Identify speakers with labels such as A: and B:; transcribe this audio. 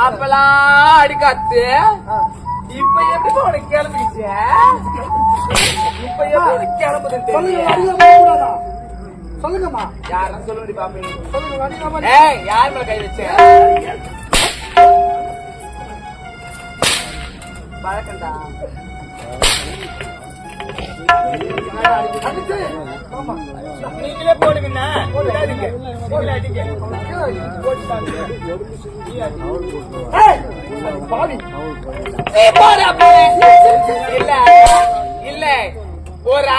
A: அப்பெல்லாம் அடிக்காத்து இப்ப எப்படி உனக்கு கிளம்பிச்சு? இப்ப எப்படி கிளம்புது?
B: சொல்லுங்கம்மா.
A: யாரும் சொல்லுடி பாப்பி.
B: சொல்லுங்க.
A: யார் மேல கை வச்ச? பழக்கண்டா. நீங்களே போடுங்கண்ணா. இல்ல இல்ல ஒரு